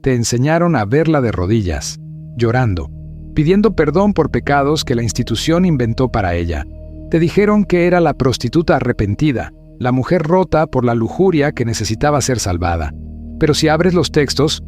te enseñaron a verla de rodillas, llorando, pidiendo perdón por pecados que la institución inventó para ella. Te dijeron que era la prostituta arrepentida, la mujer rota por la lujuria que necesitaba ser salvada. Pero si abres los textos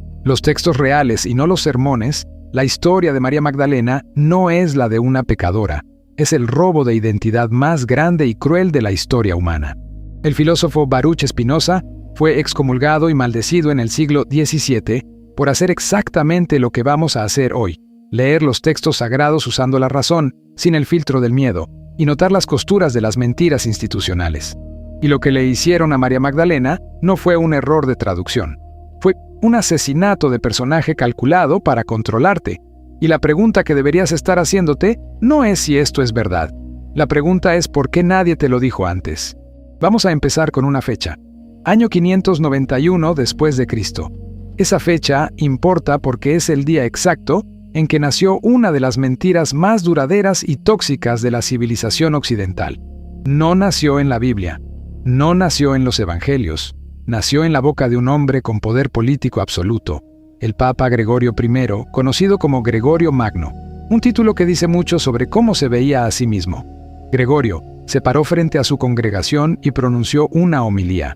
reales y no los sermones, la historia de María Magdalena no es la de una pecadora. Es el robo de identidad más grande y cruel de la historia humana. El filósofo Baruch Spinoza fue excomulgado y maldecido en el siglo XVII por hacer exactamente lo que vamos a hacer hoy: leer los textos sagrados usando la razón, sin el filtro del miedo, y notar las costuras de las mentiras institucionales. Y lo que le hicieron a María Magdalena no fue un error de traducción. Fue un asesinato de personaje calculado para controlarte. Y la pregunta que deberías estar haciéndote no es si esto es verdad. La pregunta es por qué nadie te lo dijo antes. Vamos a empezar con una fecha. Año 591 después de Cristo. Esa fecha importa porque es el día exacto en que nació una de las mentiras más duraderas y tóxicas de la civilización occidental. No nació en la Biblia, no nació en los Evangelios, nació en la boca de un hombre con poder político absoluto, el Papa Gregorio I, conocido como Gregorio Magno, un título que dice mucho sobre cómo se veía a sí mismo. Gregorio se paró frente a su congregación y pronunció una homilía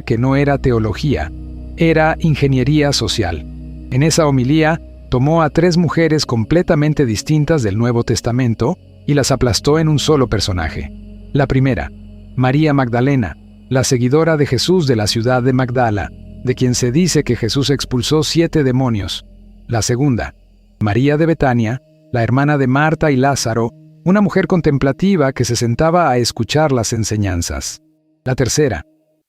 que no era teología, era ingeniería social. En esa homilía, tomó a 3 mujeres completamente distintas del Nuevo Testamento y las aplastó en un solo personaje. La primera, María Magdalena, la seguidora de Jesús de la ciudad de Magdala, de quien se dice que Jesús expulsó 7 demonios. La segunda, María de Betania, la hermana de Marta y Lázaro, una mujer contemplativa que se sentaba a escuchar las enseñanzas. La tercera,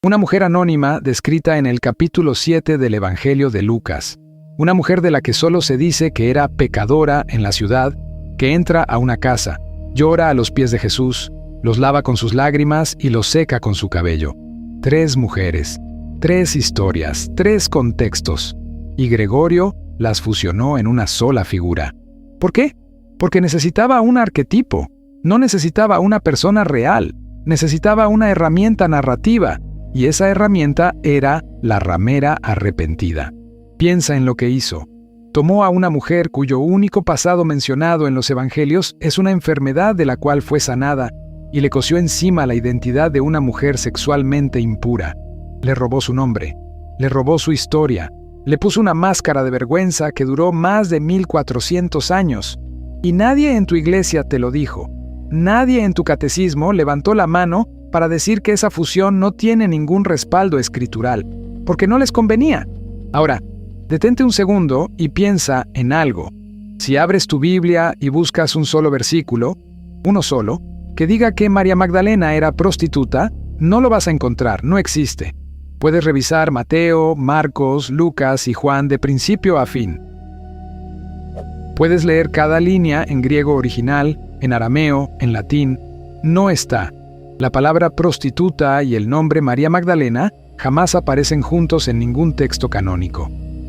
una mujer anónima descrita en el capítulo 7 del Evangelio de Lucas. Una mujer de la que solo se dice que era pecadora en la ciudad, que entra a una casa, llora a los pies de Jesús, los lava con sus lágrimas y los seca con su cabello. 3 mujeres, 3 historias, 3 contextos. Y Gregorio las fusionó en una sola figura. ¿Por qué? Porque necesitaba un arquetipo, no necesitaba una persona real, necesitaba una herramienta narrativa, y esa herramienta era la ramera arrepentida. Piensa en lo que hizo. Tomó a una mujer cuyo único pasado mencionado en los evangelios es una enfermedad de la cual fue sanada y le cosió encima la identidad de una mujer sexualmente impura. Le robó su nombre, le robó su historia, le puso una máscara de vergüenza que duró más de 1400 años. Y nadie en tu iglesia te lo dijo. Nadie en tu catecismo levantó la mano para decir que esa fusión no tiene ningún respaldo escritural, porque no les convenía. Ahora, detente un segundo y piensa en algo. Si abres tu Biblia y buscas un solo versículo, uno solo, que diga que María Magdalena era prostituta, no lo vas a encontrar, no existe. Puedes revisar Mateo, Marcos, Lucas y Juan de principio a fin. Puedes leer cada línea en griego original, en arameo, en latín. No está. La palabra prostituta y el nombre María Magdalena jamás aparecen juntos en ningún texto canónico.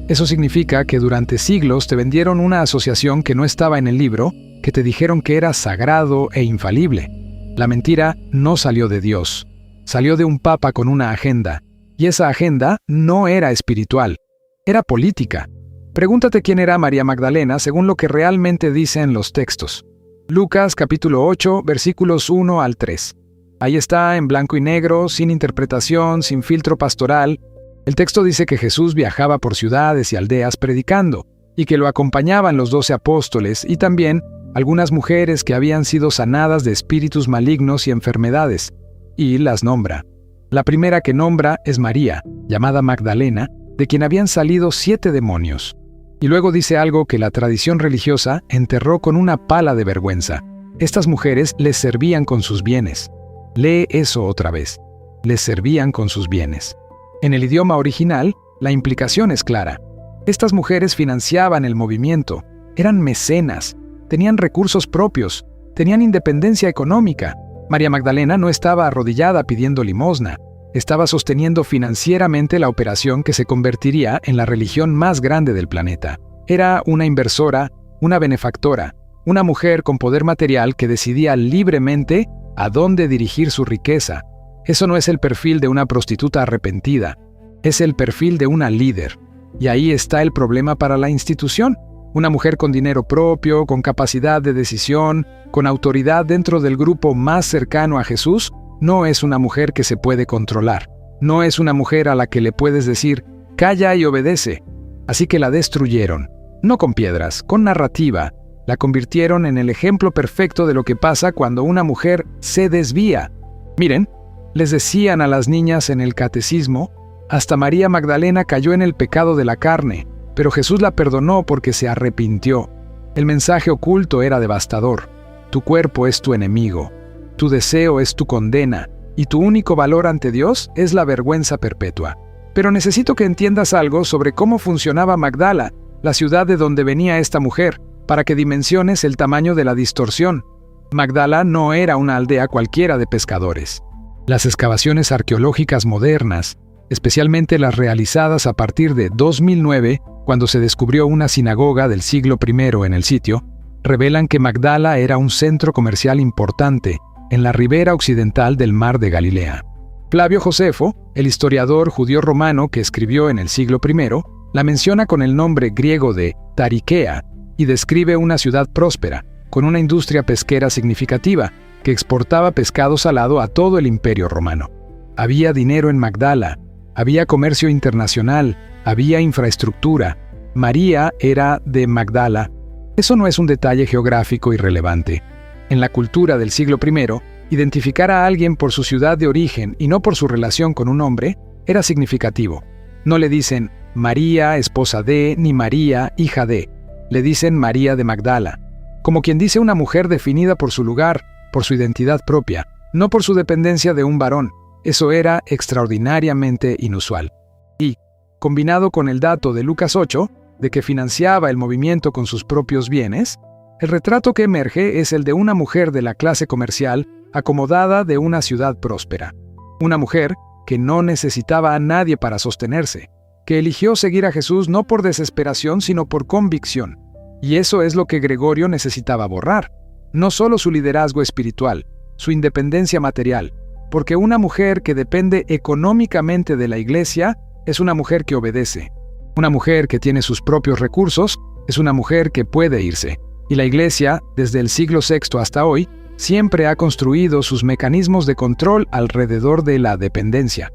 Eso significa que durante siglos te vendieron una asociación que no estaba en el libro, que te dijeron que era sagrado e infalible. La mentira no salió de Dios, salió de un papa con una agenda, y esa agenda no era espiritual, era política. Pregúntate quién era María Magdalena según lo que realmente dicen los textos. Lucas capítulo 8, versículos 1 al 3. Ahí está, en blanco y negro, sin interpretación, sin filtro pastoral. El texto dice que Jesús viajaba por ciudades y aldeas predicando, y que lo acompañaban los 12 apóstoles y también algunas mujeres que habían sido sanadas de espíritus malignos y enfermedades, y las nombra. La primera que nombra es María, llamada Magdalena, de quien habían salido 7 demonios. Y luego dice algo que la tradición religiosa enterró con una pala de vergüenza. Estas mujeres les servían con sus bienes. Lee eso otra vez. Les servían con sus bienes. En el idioma original, la implicación es clara. Estas mujeres financiaban el movimiento, eran mecenas, tenían recursos propios, tenían independencia económica. María Magdalena no estaba arrodillada pidiendo limosna, estaba sosteniendo financieramente la operación que se convertiría en la religión más grande del planeta. Era una inversora, una benefactora, una mujer con poder material que decidía libremente a dónde dirigir su riqueza. Eso no es el perfil de una prostituta arrepentida, es el perfil de una líder. Y ahí está el problema para la institución. Una mujer con dinero propio, con capacidad de decisión, con autoridad dentro del grupo más cercano a Jesús, no es una mujer que se puede controlar. No es una mujer a la que le puedes decir, calla y obedece. Así que la destruyeron. No con piedras, con narrativa. La convirtieron en el ejemplo perfecto de lo que pasa cuando una mujer se desvía. Miren, les decían a las niñas en el catecismo, hasta María Magdalena cayó en el pecado de la carne, pero Jesús la perdonó porque se arrepintió. El mensaje oculto era devastador. Tu cuerpo es tu enemigo, tu deseo es tu condena, y tu único valor ante Dios es la vergüenza perpetua. Pero necesito que entiendas algo sobre cómo funcionaba Magdala, la ciudad de donde venía esta mujer, para que dimensiones el tamaño de la distorsión. Magdala no era una aldea cualquiera de pescadores. Las excavaciones arqueológicas modernas, especialmente las realizadas a partir de 2009, cuando se descubrió una sinagoga del siglo I en el sitio, revelan que Magdala era un centro comercial importante en la ribera occidental del Mar de Galilea. Flavio Josefo, el historiador judío romano que escribió en el siglo I, la menciona con el nombre griego de Tariquea y describe una ciudad próspera, con una industria pesquera significativa, que exportaba pescado salado a todo el Imperio Romano. Había dinero en Magdala, había comercio internacional, había infraestructura. María era de Magdala. Eso no es un detalle geográfico irrelevante. En la cultura del siglo I, identificar a alguien por su ciudad de origen y no por su relación con un hombre era significativo. No le dicen María, esposa de, ni María, hija de. Le dicen María de Magdala. Como quien dice una mujer definida por su lugar, por su identidad propia, no por su dependencia de un varón. Eso era extraordinariamente inusual. Y, combinado con el dato de Lucas 8, de que financiaba el movimiento con sus propios bienes, el retrato que emerge es el de una mujer de la clase comercial acomodada de una ciudad próspera. Una mujer que no necesitaba a nadie para sostenerse, que eligió seguir a Jesús no por desesperación sino por convicción. Y eso es lo que Gregorio necesitaba borrar. No solo su liderazgo espiritual, su independencia material, porque una mujer que depende económicamente de la iglesia es una mujer que obedece. Una mujer que tiene sus propios recursos es una mujer que puede irse. Y la iglesia, desde el siglo VI hasta hoy, siempre ha construido sus mecanismos de control alrededor de la dependencia.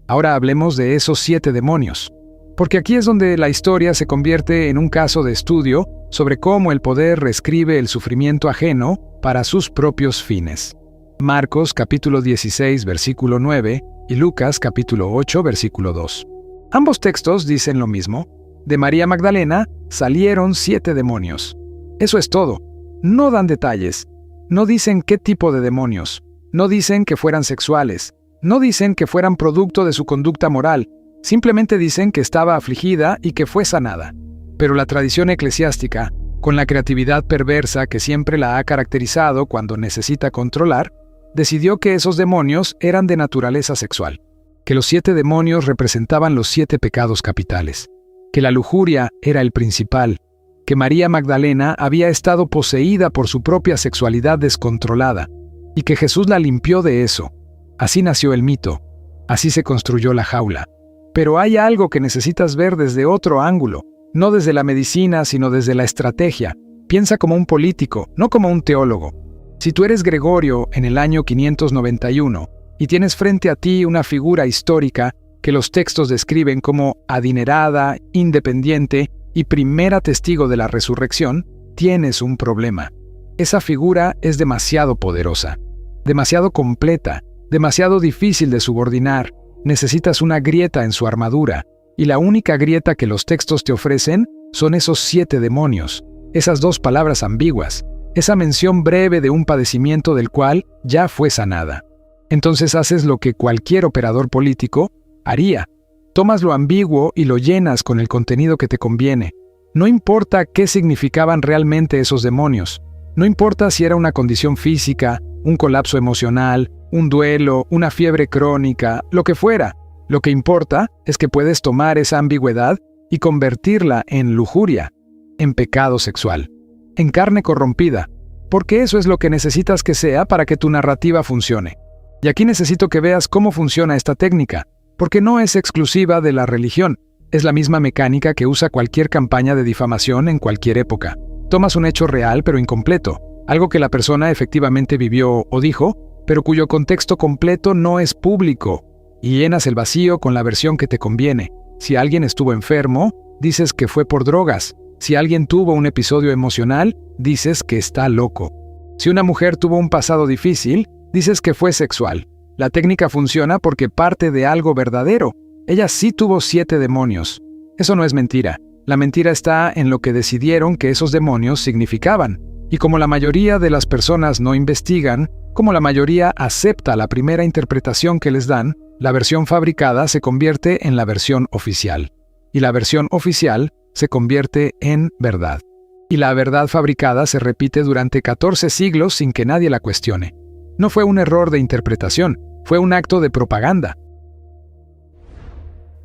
Ahora hablemos de esos 7 demonios, porque aquí es donde la historia se convierte en un caso de estudio sobre cómo el poder reescribe el sufrimiento ajeno para sus propios fines. Marcos capítulo 16, versículo 9 y Lucas capítulo 8, versículo 2. Ambos textos dicen lo mismo. De María Magdalena salieron 7 demonios. Eso es todo. No dan detalles. No dicen qué tipo de demonios. No dicen que fueran sexuales. No dicen que fueran producto de su conducta moral. Simplemente dicen que estaba afligida y que fue sanada. Pero la tradición eclesiástica, con la creatividad perversa que siempre la ha caracterizado cuando necesita controlar, decidió que esos demonios eran de naturaleza sexual, que los 7 demonios representaban los 7 pecados capitales, que la lujuria era el principal, que María Magdalena había estado poseída por su propia sexualidad descontrolada, y que Jesús la limpió de eso. Así nació el mito, así se construyó la jaula. Pero hay algo que necesitas ver desde otro ángulo, no desde la medicina, sino desde la estrategia. Piensa como un político, no como un teólogo. Si tú eres Gregorio en el año 591 y tienes frente a ti una figura histórica que los textos describen como adinerada, independiente y primera testigo de la resurrección, tienes un problema. Esa figura es demasiado poderosa, demasiado completa, demasiado difícil de subordinar. Necesitas una grieta en su armadura, y la única grieta que los textos te ofrecen son esos 7 demonios, esas 2 palabras ambiguas, esa mención breve de un padecimiento del cual ya fue sanada. Entonces haces lo que cualquier operador político haría. Tomas lo ambiguo y lo llenas con el contenido que te conviene. No importa qué significaban realmente esos demonios. No importa si era una condición física, un colapso emocional, un duelo, una fiebre crónica, lo que fuera. Lo que importa es que puedes tomar esa ambigüedad y convertirla en lujuria, en pecado sexual, en carne corrompida, porque eso es lo que necesitas que sea para que tu narrativa funcione. Y aquí necesito que veas cómo funciona esta técnica, porque no es exclusiva de la religión. Es la misma mecánica que usa cualquier campaña de difamación en cualquier época. Tomas un hecho real pero incompleto, algo que la persona efectivamente vivió o dijo, pero cuyo contexto completo no es público, y llenas el vacío con la versión que te conviene. Si alguien estuvo enfermo, dices que fue por drogas. Si alguien tuvo un episodio emocional, dices que está loco. Si una mujer tuvo un pasado difícil, dices que fue sexual. La técnica funciona porque parte de algo verdadero. Ella sí tuvo 7 demonios. Eso no es mentira. La mentira está en lo que decidieron que esos demonios significaban. Y como la mayoría de las personas no investigan, como la mayoría acepta la primera interpretación que les dan, la versión fabricada se convierte en la versión oficial. Y la versión oficial se convierte en verdad. Y la verdad fabricada se repite durante 14 siglos sin que nadie la cuestione. No fue un error de interpretación, fue un acto de propaganda.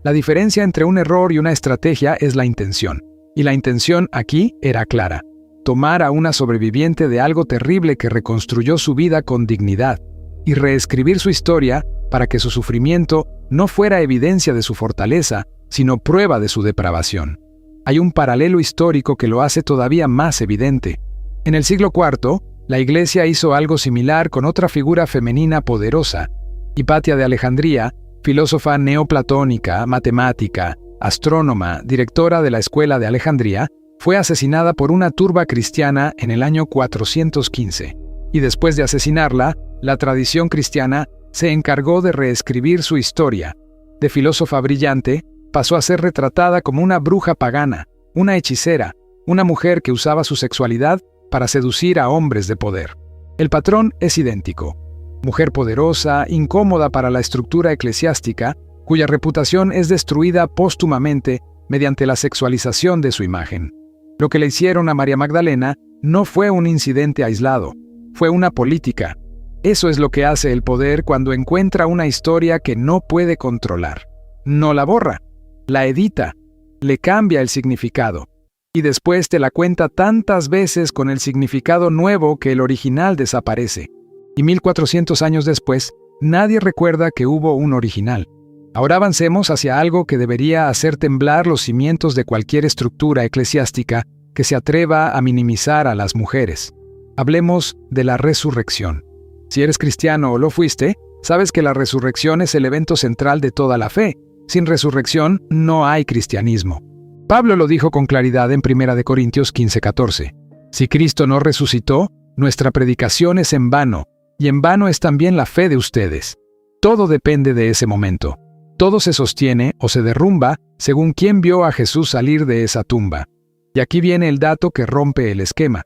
La diferencia entre un error y una estrategia es la intención. Y la intención aquí era clara: tomar a una sobreviviente de algo terrible que reconstruyó su vida con dignidad y reescribir su historia para que su sufrimiento no fuera evidencia de su fortaleza, sino prueba de su depravación. Hay un paralelo histórico que lo hace todavía más evidente. En el siglo IV, la Iglesia hizo algo similar con otra figura femenina poderosa. Hipatia de Alejandría, filósofa neoplatónica, matemática, astrónoma, directora de la Escuela de Alejandría, fue asesinada por una turba cristiana en el año 415. Y después de asesinarla, la tradición cristiana se encargó de reescribir su historia. De filósofa brillante, pasó a ser retratada como una bruja pagana, una hechicera, una mujer que usaba su sexualidad para seducir a hombres de poder. El patrón es idéntico. Mujer poderosa, incómoda para la estructura eclesiástica, cuya reputación es destruida póstumamente mediante la sexualización de su imagen. Lo que le hicieron a María Magdalena no fue un incidente aislado, fue una política. Eso es lo que hace el poder cuando encuentra una historia que no puede controlar. No la borra, la edita, le cambia el significado, y después te la cuenta tantas veces con el significado nuevo que el original desaparece. Y 1400 años después, nadie recuerda que hubo un original. Ahora avancemos hacia algo que debería hacer temblar los cimientos de cualquier estructura eclesiástica que se atreva a minimizar a las mujeres. Hablemos de la resurrección. Si eres cristiano o lo fuiste, sabes que la resurrección es el evento central de toda la fe. Sin resurrección no hay cristianismo. Pablo lo dijo con claridad en 1 Corintios 15:14. Si Cristo no resucitó, nuestra predicación es en vano, y en vano es también la fe de ustedes. Todo depende de ese momento. Todo se sostiene o se derrumba según quién vio a Jesús salir de esa tumba. Y aquí viene el dato que rompe el esquema.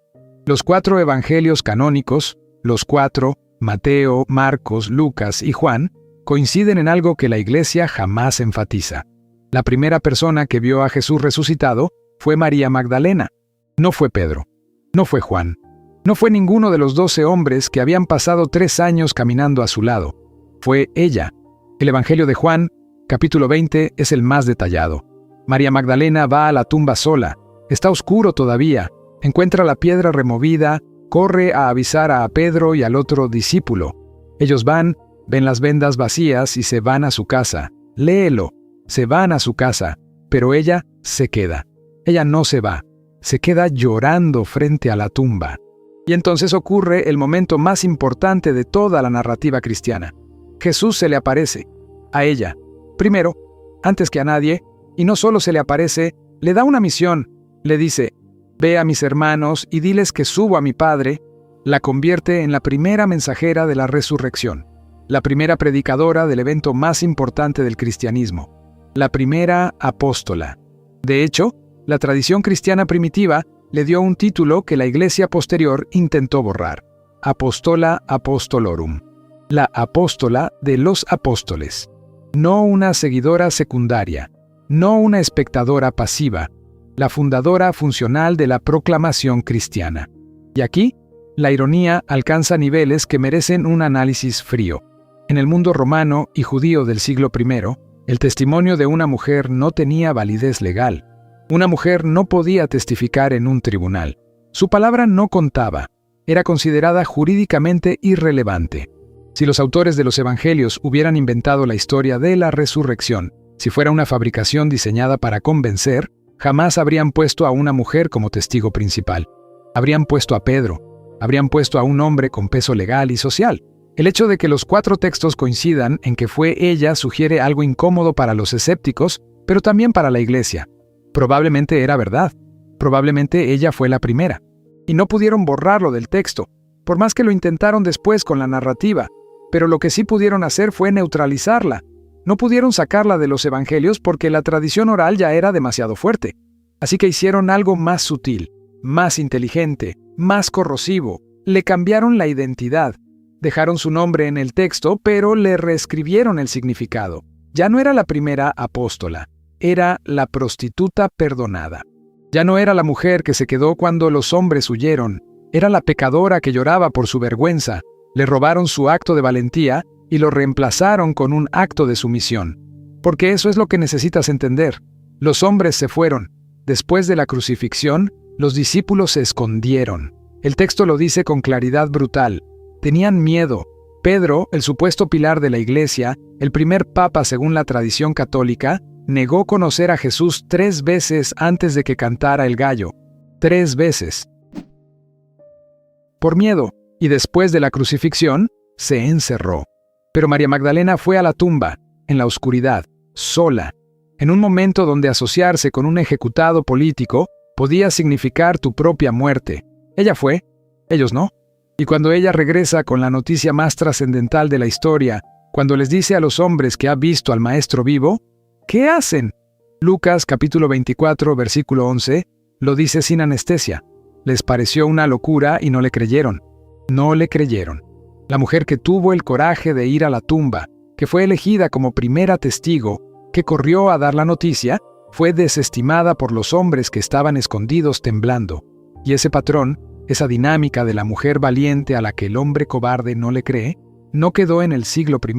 Los 4 evangelios canónicos, los 4, Mateo, Marcos, Lucas y Juan, coinciden en algo que la Iglesia jamás enfatiza. La primera persona que vio a Jesús resucitado fue María Magdalena. No fue Pedro, no fue Juan, no fue ninguno de los 12 hombres que habían pasado 3 años caminando a su lado. Fue ella. El Evangelio de Juan, capítulo 20, es el más detallado. María Magdalena va a la tumba sola. Está oscuro todavía. Encuentra la piedra removida, corre a avisar a Pedro y al otro discípulo. Ellos van, ven las vendas vacías y se van a su casa. Léelo. Se van a su casa, pero ella se queda. Ella no se va. Se queda llorando frente a la tumba. Y entonces ocurre el momento más importante de toda la narrativa cristiana. Jesús se le aparece a ella. Primero, antes que a nadie, y no solo se le aparece, le da una misión. Le dice: ve a mis hermanos y diles que subo a mi Padre. La convierte en la primera mensajera de la resurrección, la primera predicadora del evento más importante del cristianismo, la primera apóstola. De hecho, la tradición cristiana primitiva le dio un título que la Iglesia posterior intentó borrar: Apostola Apostolorum, la apóstola de los apóstoles. No una seguidora secundaria, no una espectadora pasiva, la fundadora funcional de la proclamación cristiana. Y aquí, la ironía alcanza niveles que merecen un análisis frío. En el mundo romano y judío del siglo I, el testimonio de una mujer no tenía validez legal. Una mujer no podía testificar en un tribunal. Su palabra no contaba. Era considerada jurídicamente irrelevante. Si los autores de los evangelios hubieran inventado la historia de la resurrección, si fuera una fabricación diseñada para convencer, jamás habrían puesto a una mujer como testigo principal. Habrían puesto a Pedro, habrían puesto a un hombre con peso legal y social. El hecho de que los 4 textos coincidan en que fue ella sugiere algo incómodo para los escépticos, pero también para la iglesia. Probablemente era verdad. Probablemente ella fue la primera. Y no pudieron borrarlo del texto, por más que lo intentaron después con la narrativa. Pero lo que sí pudieron hacer fue neutralizarla. No pudieron sacarla de los evangelios porque la tradición oral ya era demasiado fuerte. Así que hicieron algo más sutil, más inteligente, más corrosivo. Le cambiaron la identidad. Dejaron su nombre en el texto, pero le reescribieron el significado. Ya no era la primera apóstola, era la prostituta perdonada. Ya no era la mujer que se quedó cuando los hombres huyeron, era la pecadora que lloraba por su vergüenza. Le robaron su acto de valentía y lo reemplazaron con un acto de sumisión. Porque eso es lo que necesitas entender. Los hombres se fueron. Después de la crucifixión, los discípulos se escondieron. El texto lo dice con claridad brutal. Tenían miedo. Pedro, el supuesto pilar de la iglesia, el primer papa según la tradición católica, negó conocer a Jesús 3 veces antes de que cantara el gallo. 3 veces. Por miedo, y después de la crucifixión, se encerró. Pero María Magdalena fue a la tumba, en la oscuridad, sola, en un momento donde asociarse con un ejecutado político podía significar tu propia muerte. Ella fue, ellos no. Y cuando ella regresa con la noticia más trascendental de la historia, cuando les dice a los hombres que ha visto al Maestro vivo, ¿qué hacen? Lucas capítulo 24, versículo 11, lo dice sin anestesia. Les pareció una locura y no le creyeron. No le creyeron. La mujer que tuvo el coraje de ir a la tumba, que fue elegida como primera testigo, que corrió a dar la noticia, fue desestimada por los hombres que estaban escondidos temblando. Y ese patrón, esa dinámica de la mujer valiente a la que el hombre cobarde no le cree, no quedó en el siglo I.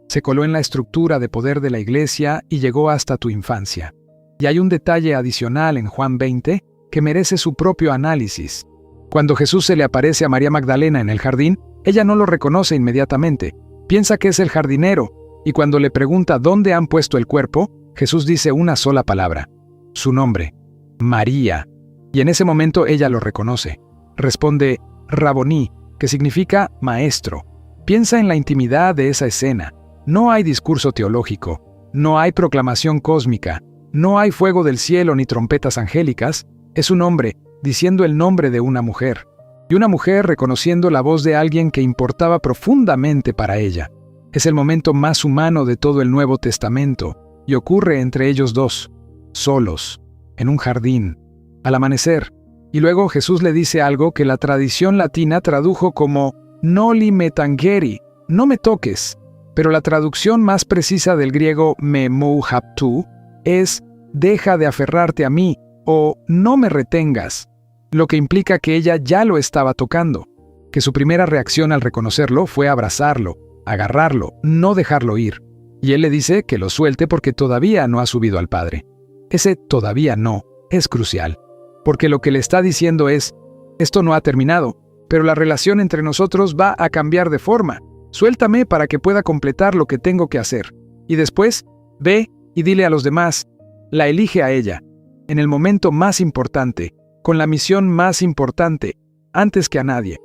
Se coló en la estructura de poder de la iglesia y llegó hasta tu infancia. Y hay un detalle adicional en Juan 20 que merece su propio análisis. Cuando Jesús se le aparece a María Magdalena en el jardín, ella no lo reconoce inmediatamente. Piensa que es el jardinero, y cuando le pregunta dónde han puesto el cuerpo, Jesús dice una sola palabra: su nombre, María. Y en ese momento ella lo reconoce. Responde Raboní, que significa maestro. Piensa en la intimidad de esa escena. No hay discurso teológico, no hay proclamación cósmica, no hay fuego del cielo ni trompetas angélicas. Es un hombre diciendo el nombre de una mujer, y una mujer reconociendo la voz de alguien que importaba profundamente para ella. Es el momento más humano de todo el Nuevo Testamento, y ocurre entre ellos dos, solos, en un jardín, al amanecer. Y luego Jesús le dice algo que la tradición latina tradujo como «noli me tangeri», no me toques, pero la traducción más precisa del griego «me mouhaptu» es «deja de aferrarte a mí» o «no me retengas», lo que implica que ella ya lo estaba tocando, que su primera reacción al reconocerlo fue abrazarlo, agarrarlo, no dejarlo ir. Y él le dice que lo suelte porque todavía no ha subido al Padre. Ese «todavía no» es crucial. Porque lo que le está diciendo es, esto no ha terminado, pero la relación entre nosotros va a cambiar de forma. Suéltame para que pueda completar lo que tengo que hacer. Y después, ve y dile a los demás, la elige a ella, en el momento más importante, con la misión más importante, antes que a nadie.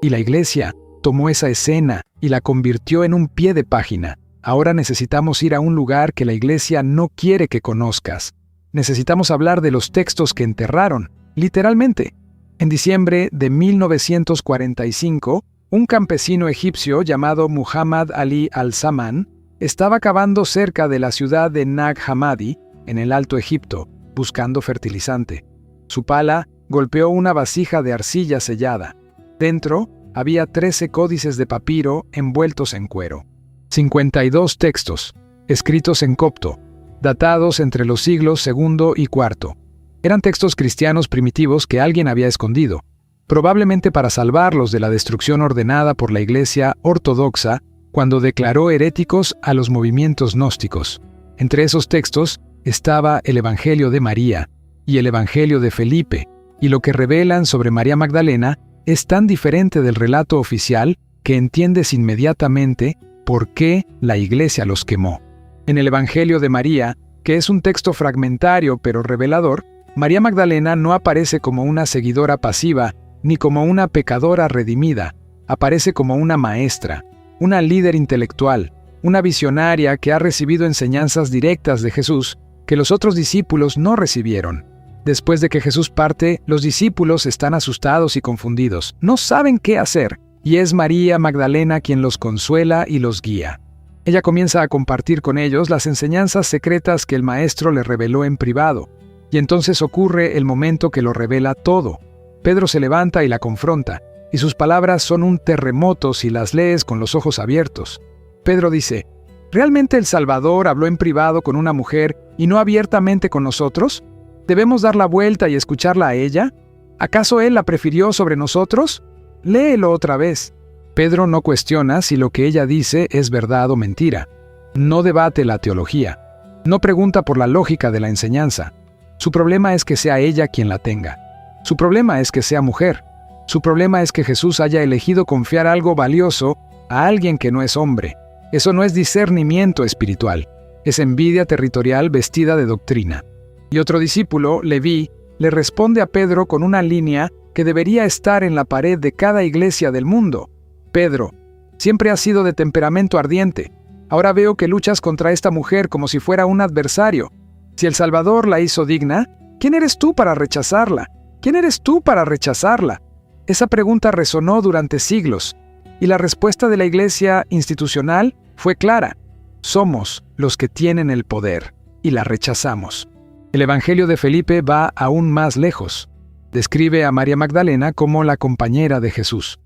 Y la iglesia tomó esa escena y la convirtió en un pie de página. Ahora necesitamos ir a un lugar que la iglesia no quiere que conozcas. Necesitamos hablar de los textos que enterraron, literalmente. En diciembre de 1945, un campesino egipcio llamado Muhammad Ali al-Zaman estaba cavando cerca de la ciudad de Nag Hammadi, en el Alto Egipto, buscando fertilizante. Su pala golpeó una vasija de arcilla sellada. Dentro había 13 códices de papiro envueltos en cuero. 52 textos, escritos en copto, datados entre los siglos II y IV. Eran textos cristianos primitivos que alguien había escondido, probablemente para salvarlos de la destrucción ordenada por la Iglesia ortodoxa cuando declaró heréticos a los movimientos gnósticos. Entre esos textos estaba el Evangelio de María y el Evangelio de Felipe, y lo que revelan sobre María Magdalena es tan diferente del relato oficial que entiendes inmediatamente por qué la iglesia los quemó. En el Evangelio de María, que es un texto fragmentario pero revelador, María Magdalena no aparece como una seguidora pasiva ni como una pecadora redimida, aparece como una maestra, una líder intelectual, una visionaria que ha recibido enseñanzas directas de Jesús que los otros discípulos no recibieron. Después de que Jesús parte, los discípulos están asustados y confundidos, no saben qué hacer, y es María Magdalena quien los consuela y los guía. Ella comienza a compartir con ellos las enseñanzas secretas que el Maestro le reveló en privado, y entonces ocurre el momento que lo revela todo. Pedro se levanta y la confronta, y sus palabras son un terremoto si las lees con los ojos abiertos. Pedro dice, ¿realmente el Salvador habló en privado con una mujer y no abiertamente con nosotros? ¿Debemos dar la vuelta y escucharla a ella? ¿Acaso él la prefirió sobre nosotros? Léelo otra vez. Pedro no cuestiona si lo que ella dice es verdad o mentira. No debate la teología. No pregunta por la lógica de la enseñanza. Su problema es que sea ella quien la tenga. Su problema es que sea mujer. Su problema es que Jesús haya elegido confiar algo valioso a alguien que no es hombre. Eso no es discernimiento espiritual. Es envidia territorial vestida de doctrina. Y otro discípulo, Leví, le responde a Pedro con una línea que debería estar en la pared de cada iglesia del mundo. Pedro, siempre has sido de temperamento ardiente. Ahora veo que luchas contra esta mujer como si fuera un adversario. Si el Salvador la hizo digna, ¿quién eres tú para rechazarla? ¿Quién eres tú para rechazarla? Esa pregunta resonó durante siglos, y la respuesta de la iglesia institucional fue clara. Somos los que tienen el poder, y la rechazamos. El Evangelio de Felipe va aún más lejos. Describe a María Magdalena como la compañera de Jesús.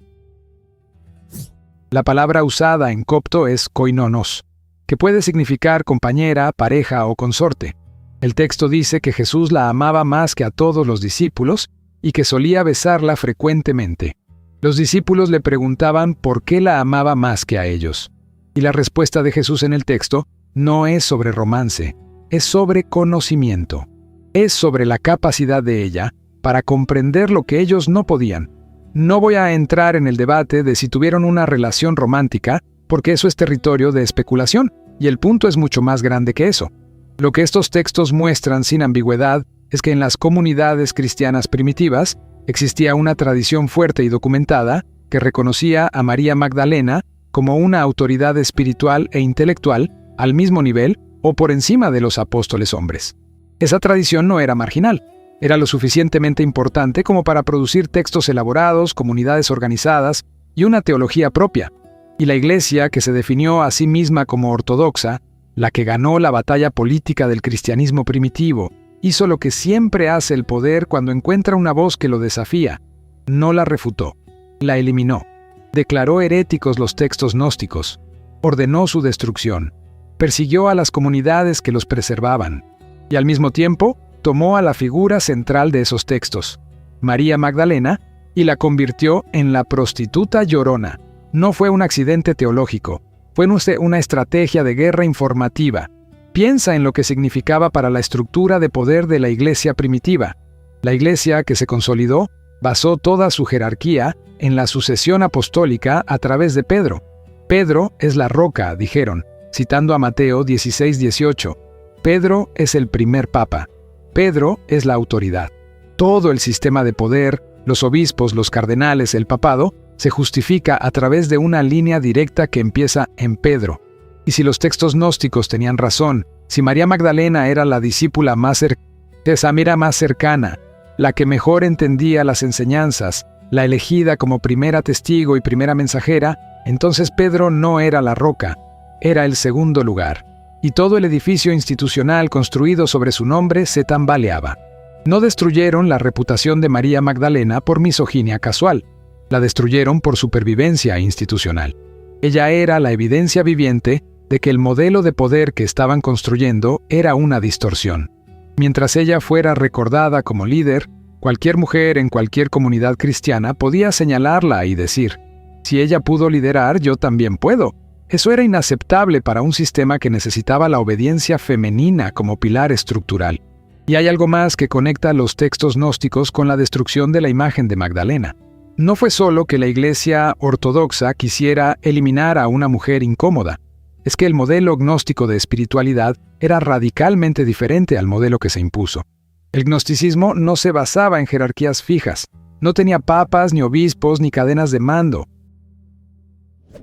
La palabra usada en copto es koinonos, que puede significar compañera, pareja o consorte. El texto dice que Jesús la amaba más que a todos los discípulos y que solía besarla frecuentemente. Los discípulos le preguntaban por qué la amaba más que a ellos. Y la respuesta de Jesús en el texto no es sobre romance, es sobre conocimiento. Es sobre la capacidad de ella para comprender lo que ellos no podían. No voy a entrar en el debate de si tuvieron una relación romántica, porque eso es territorio de especulación, y el punto es mucho más grande que eso. Lo que estos textos muestran sin ambigüedad es que en las comunidades cristianas primitivas existía una tradición fuerte y documentada que reconocía a María Magdalena como una autoridad espiritual e intelectual al mismo nivel o por encima de los apóstoles hombres. Esa tradición no era marginal, era lo suficientemente importante como para producir textos elaborados, comunidades organizadas y una teología propia. Y la Iglesia, que se definió a sí misma como ortodoxa, la que ganó la batalla política del cristianismo primitivo, hizo lo que siempre hace el poder cuando encuentra una voz que lo desafía. No la refutó, la eliminó, declaró heréticos los textos gnósticos, ordenó su destrucción, persiguió a las comunidades que los preservaban, y al mismo tiempo tomó a la figura central de esos textos, María Magdalena, y la convirtió en la prostituta llorona. No fue un accidente teológico, fue una estrategia de guerra informativa. Piensa en lo que significaba para la estructura de poder de la iglesia primitiva. La iglesia que se consolidó basó toda su jerarquía en la sucesión apostólica a través de Pedro. Pedro es la roca, dijeron, citando a Mateo 16:18. Pedro es el primer papa. Pedro es la autoridad. Todo el sistema de poder, los obispos, los cardenales, el papado, se justifica a través de una línea directa que empieza en Pedro. Y si los textos gnósticos tenían razón, si María Magdalena era la discípula más cercana, la que mejor entendía las enseñanzas, la elegida como primera testigo y primera mensajera, entonces Pedro no era la roca, era el segundo lugar. Y todo el edificio institucional construido sobre su nombre se tambaleaba. No destruyeron la reputación de María Magdalena por misoginia casual, la destruyeron por supervivencia institucional. Ella era la evidencia viviente de que el modelo de poder que estaban construyendo era una distorsión. Mientras ella fuera recordada como líder, cualquier mujer en cualquier comunidad cristiana podía señalarla y decir, si ella pudo liderar, yo también puedo. Eso era inaceptable para un sistema que necesitaba la obediencia femenina como pilar estructural. Y hay algo más que conecta los textos gnósticos con la destrucción de la imagen de Magdalena. No fue solo que la Iglesia ortodoxa quisiera eliminar a una mujer incómoda, es que el modelo gnóstico de espiritualidad era radicalmente diferente al modelo que se impuso. El gnosticismo no se basaba en jerarquías fijas, no tenía papas, ni obispos, ni cadenas de mando.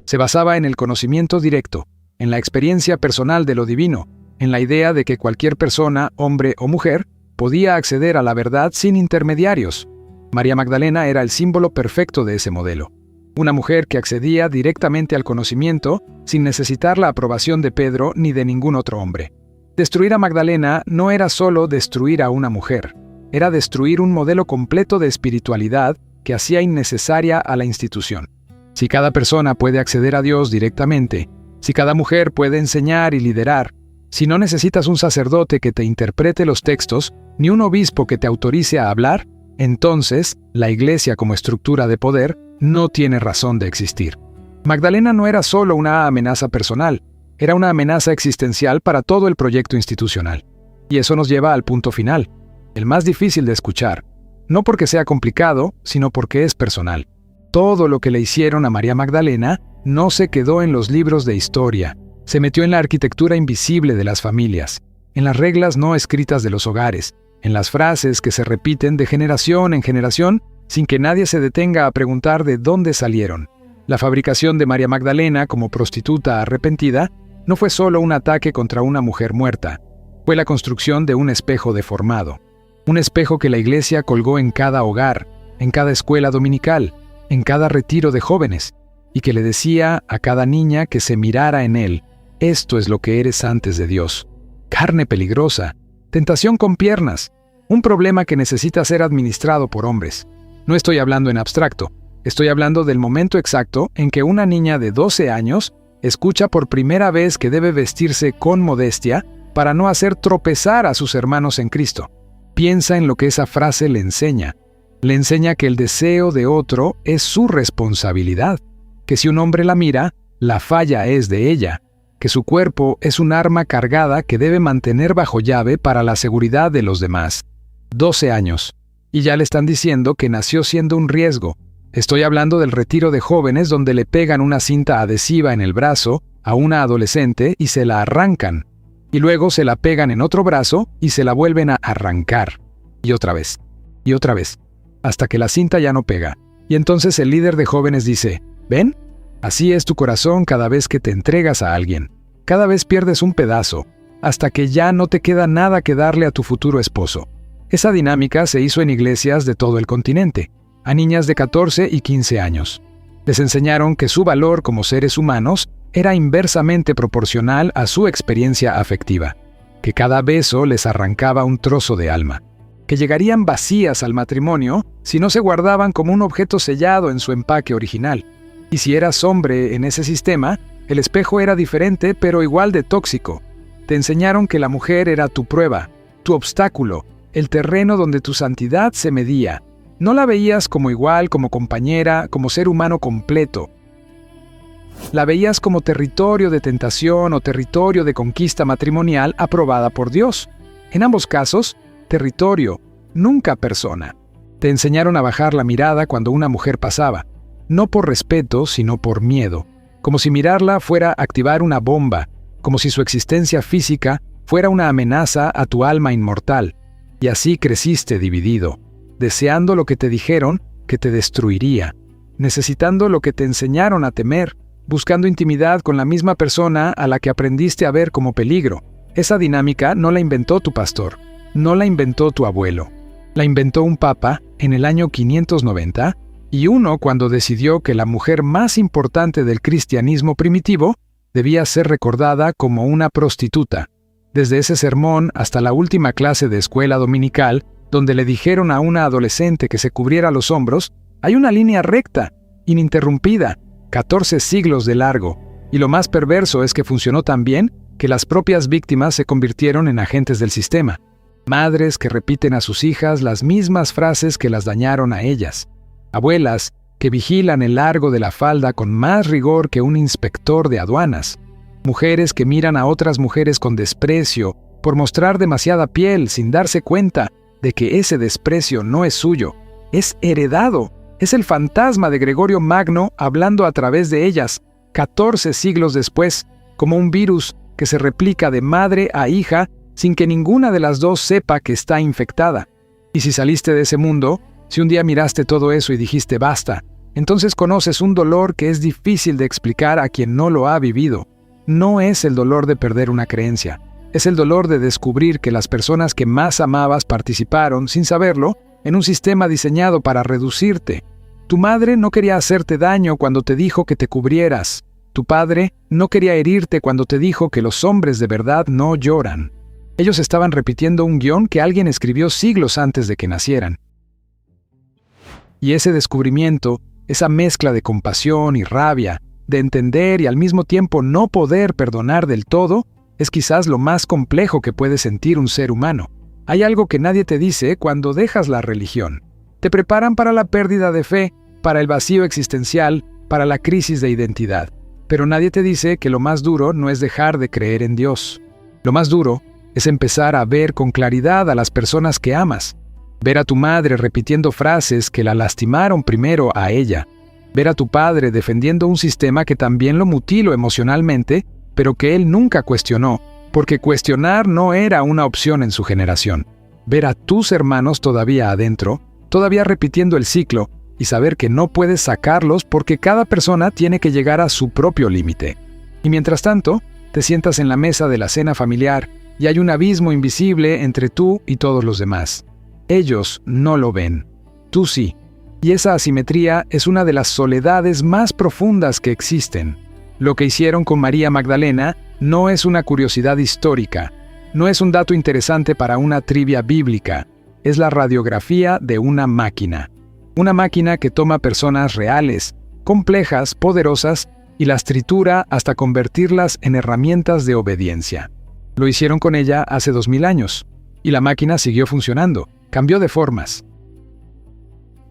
Se basaba en el conocimiento directo, en la experiencia personal de lo divino, en la idea de que cualquier persona, hombre o mujer, podía acceder a la verdad sin intermediarios. María Magdalena era el símbolo perfecto de ese modelo. Una mujer que accedía directamente al conocimiento sin necesitar la aprobación de Pedro ni de ningún otro hombre. Destruir a Magdalena no era solo destruir a una mujer, era destruir un modelo completo de espiritualidad que hacía innecesaria a la institución. Si cada persona puede acceder a Dios directamente, si cada mujer puede enseñar y liderar, si no necesitas un sacerdote que te interprete los textos, ni un obispo que te autorice a hablar, entonces la Iglesia como estructura de poder no tiene razón de existir. Magdalena no era solo una amenaza personal, era una amenaza existencial para todo el proyecto institucional. Y eso nos lleva al punto final, el más difícil de escuchar, no porque sea complicado, sino porque es personal. Todo lo que le hicieron a María Magdalena no se quedó en los libros de historia, se metió en la arquitectura invisible de las familias, en las reglas no escritas de los hogares, en las frases que se repiten de generación en generación sin que nadie se detenga a preguntar de dónde salieron. La fabricación de María Magdalena como prostituta arrepentida no fue solo un ataque contra una mujer muerta, fue la construcción de un espejo deformado. Un espejo que la Iglesia colgó en cada hogar, en cada escuela dominical, en cada retiro de jóvenes, y que le decía a cada niña que se mirara en él: esto es lo que eres antes de Dios. Carne peligrosa, tentación con piernas, un problema que necesita ser administrado por hombres. No estoy hablando en abstracto, estoy hablando del momento exacto en que una niña de 12 años escucha por primera vez que debe vestirse con modestia para no hacer tropezar a sus hermanos en Cristo. Piensa en lo que esa frase le enseña. Le enseña que el deseo de otro es su responsabilidad, que si un hombre la mira, la falla es de ella, que su cuerpo es un arma cargada que debe mantener bajo llave para la seguridad de los demás. 12 años. Y ya le están diciendo que nació siendo un riesgo. Estoy hablando del retiro de jóvenes donde le pegan una cinta adhesiva en el brazo a una adolescente y se la arrancan. Y luego se la pegan en otro brazo y se la vuelven a arrancar. Y otra vez. Y otra vez. Hasta que la cinta ya no pega. Y entonces el líder de jóvenes dice: ¿ven? Así es tu corazón cada vez que te entregas a alguien. Cada vez pierdes un pedazo, hasta que ya no te queda nada que darle a tu futuro esposo. Esa dinámica se hizo en iglesias de todo el continente, a niñas de 14 y 15 años. Les enseñaron que su valor como seres humanos era inversamente proporcional a su experiencia afectiva, que cada beso les arrancaba un trozo de alma, que llegarían vacías al matrimonio si no se guardaban como un objeto sellado en su empaque original. Y si eras hombre en ese sistema, el espejo era diferente pero igual de tóxico. Te enseñaron que la mujer era tu prueba, tu obstáculo, el terreno donde tu santidad se medía. No la veías como igual, como compañera, como ser humano completo. La veías como territorio de tentación o territorio de conquista matrimonial aprobada por Dios. En ambos casos, territorio, nunca persona. Te enseñaron a bajar la mirada cuando una mujer pasaba, no por respeto, sino por miedo, como si mirarla fuera activar una bomba, como si su existencia física fuera una amenaza a tu alma inmortal. Y así creciste dividido, deseando lo que te dijeron que te destruiría, necesitando lo que te enseñaron a temer, buscando intimidad con la misma persona a la que aprendiste a ver como peligro. Esa dinámica no la inventó tu pastor, no la inventó tu abuelo. La inventó un papa en el año 590 y uno cuando decidió que la mujer más importante del cristianismo primitivo debía ser recordada como una prostituta. Desde ese sermón hasta la última clase de escuela dominical, donde le dijeron a una adolescente que se cubriera los hombros, hay una línea recta, ininterrumpida, 14 siglos de largo, y lo más perverso es que funcionó tan bien que las propias víctimas se convirtieron en agentes del sistema. Madres que repiten a sus hijas las mismas frases que las dañaron a ellas. Abuelas que vigilan el largo de la falda con más rigor que un inspector de aduanas. Mujeres que miran a otras mujeres con desprecio por mostrar demasiada piel sin darse cuenta de que ese desprecio no es suyo, es heredado. Es el fantasma de Gregorio Magno hablando a través de ellas, 14 siglos después, como un virus que se replica de madre a hija sin que ninguna de las dos sepa que está infectada. Y si saliste de ese mundo, si un día miraste todo eso y dijiste basta, entonces conoces un dolor que es difícil de explicar a quien no lo ha vivido. No es el dolor de perder una creencia, es el dolor de descubrir que las personas que más amabas participaron, sin saberlo, en un sistema diseñado para reducirte. Tu madre no quería hacerte daño cuando te dijo que te cubrieras. Tu padre no quería herirte cuando te dijo que los hombres de verdad no lloran. Ellos estaban repitiendo un guión que alguien escribió siglos antes de que nacieran. Y ese descubrimiento, esa mezcla de compasión y rabia, de entender y al mismo tiempo no poder perdonar del todo, es quizás lo más complejo que puede sentir un ser humano. Hay algo que nadie te dice cuando dejas la religión. Te preparan para la pérdida de fe, para el vacío existencial, para la crisis de identidad. Pero nadie te dice que lo más duro no es dejar de creer en Dios. Lo más duro es empezar a ver con claridad a las personas que amas. Ver a tu madre repitiendo frases que la lastimaron primero a ella. Ver a tu padre defendiendo un sistema que también lo mutiló emocionalmente, pero que él nunca cuestionó, porque cuestionar no era una opción en su generación. Ver a tus hermanos todavía adentro, todavía repitiendo el ciclo, y saber que no puedes sacarlos porque cada persona tiene que llegar a su propio límite. Y mientras tanto, te sientas en la mesa de la cena familiar y hay un abismo invisible entre tú y todos los demás. Ellos no lo ven, tú sí. Y esa asimetría es una de las soledades más profundas que existen. Lo que hicieron con María Magdalena no es una curiosidad histórica, no es un dato interesante para una trivia bíblica, es la radiografía de una máquina. Una máquina que toma personas reales, complejas, poderosas, y las tritura hasta convertirlas en herramientas de obediencia. Lo hicieron con ella hace 2000 años, y la máquina siguió funcionando, cambió de formas.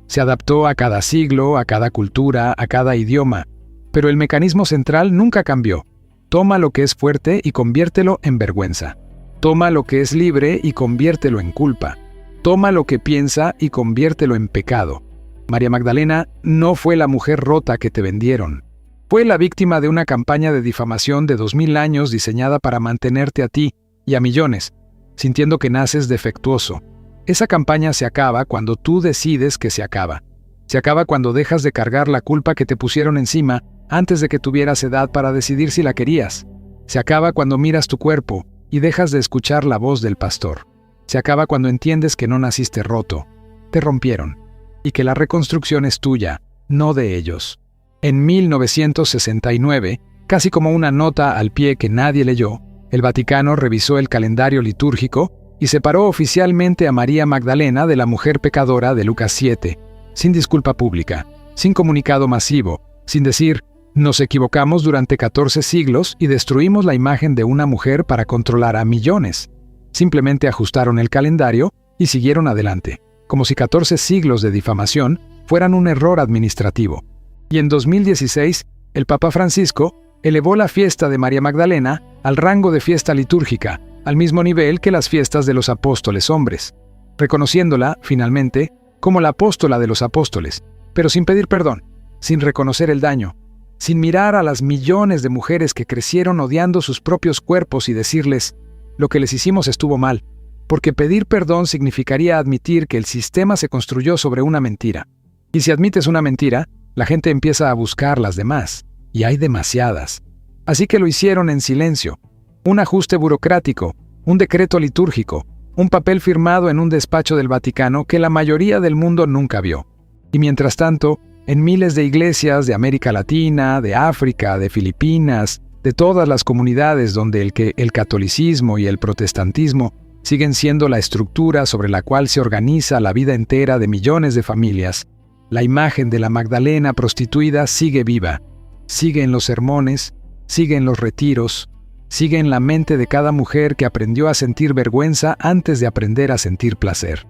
Se adaptó a cada siglo, a cada cultura, a cada idioma, pero el mecanismo central nunca cambió. Toma lo que es fuerte y conviértelo en vergüenza. Toma lo que es libre y conviértelo en culpa. Toma lo que piensa y conviértelo en pecado. María Magdalena no fue la mujer rota que te vendieron. Fue la víctima de una campaña de difamación de 2000 años diseñada para mantenerte a ti y a millones, sintiendo que naces defectuoso. Esa campaña se acaba cuando tú decides que se acaba. Se acaba cuando dejas de cargar la culpa que te pusieron encima antes de que tuvieras edad para decidir si la querías. Se acaba cuando miras tu cuerpo y dejas de escuchar la voz del pastor. Se acaba cuando entiendes que no naciste roto, te rompieron, y que la reconstrucción es tuya, no de ellos. En 1969, casi como una nota al pie que nadie leyó, el Vaticano revisó el calendario litúrgico y separó oficialmente a María Magdalena de la mujer pecadora de Lucas 7, sin disculpa pública, sin comunicado masivo, sin decir, nos equivocamos durante 14 siglos y destruimos la imagen de una mujer para controlar a millones. Simplemente ajustaron el calendario y siguieron adelante, como si 14 siglos de difamación fueran un error administrativo. Y en 2016, el Papa Francisco elevó la fiesta de María Magdalena al rango de fiesta litúrgica, al mismo nivel que las fiestas de los apóstoles hombres, reconociéndola, finalmente, como la apóstola de los apóstoles, pero sin pedir perdón, sin reconocer el daño, sin mirar a las millones de mujeres que crecieron odiando sus propios cuerpos y decirles, lo que les hicimos estuvo mal, porque pedir perdón significaría admitir que el sistema se construyó sobre una mentira. Y si admites una mentira, la gente empieza a buscar las demás, y hay demasiadas. Así que lo hicieron en silencio. Un ajuste burocrático, un decreto litúrgico, un papel firmado en un despacho del Vaticano que la mayoría del mundo nunca vio. Y mientras tanto, en miles de iglesias de América Latina, de África, de Filipinas, de todas las comunidades donde el catolicismo y el protestantismo siguen siendo la estructura sobre la cual se organiza la vida entera de millones de familias, la imagen de la Magdalena prostituida sigue viva, sigue en los sermones, sigue en los retiros, sigue en la mente de cada mujer que aprendió a sentir vergüenza antes de aprender a sentir placer.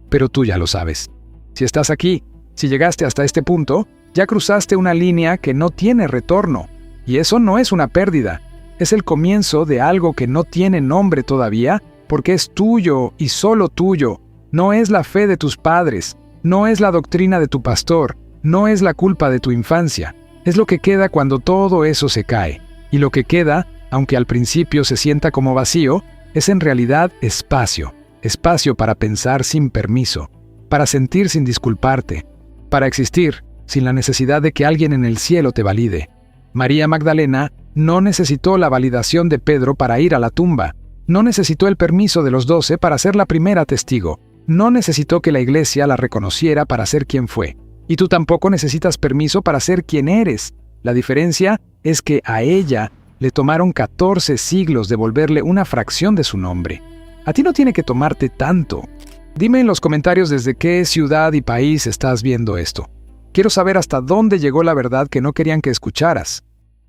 Pero tú ya lo sabes. Si estás aquí, si llegaste hasta este punto, ya cruzaste una línea que no tiene retorno. Y eso no es una pérdida. Es el comienzo de algo que no tiene nombre todavía, porque es tuyo y solo tuyo. No es la fe de tus padres, No es la doctrina de tu pastor, no es la culpa de tu infancia. Es lo que queda cuando todo eso se cae. Y lo que queda, aunque al principio se sienta como vacío, es en realidad espacio. Espacio para pensar sin permiso, para sentir sin disculparte, para existir sin la necesidad de que alguien en el cielo te valide. María Magdalena no necesitó la validación de Pedro para ir a la tumba. No necesitó el permiso de los 12 para ser la primera testigo. No necesitó que la iglesia la reconociera para ser quien fue. Y tú tampoco necesitas permiso para ser quien eres. La diferencia es que a ella le tomaron 14 siglos devolverle una fracción de su nombre. A ti no tiene que tomarte tanto. Dime en los comentarios desde qué ciudad y país estás viendo esto. Quiero saber hasta dónde llegó la verdad que no querían que escucharas.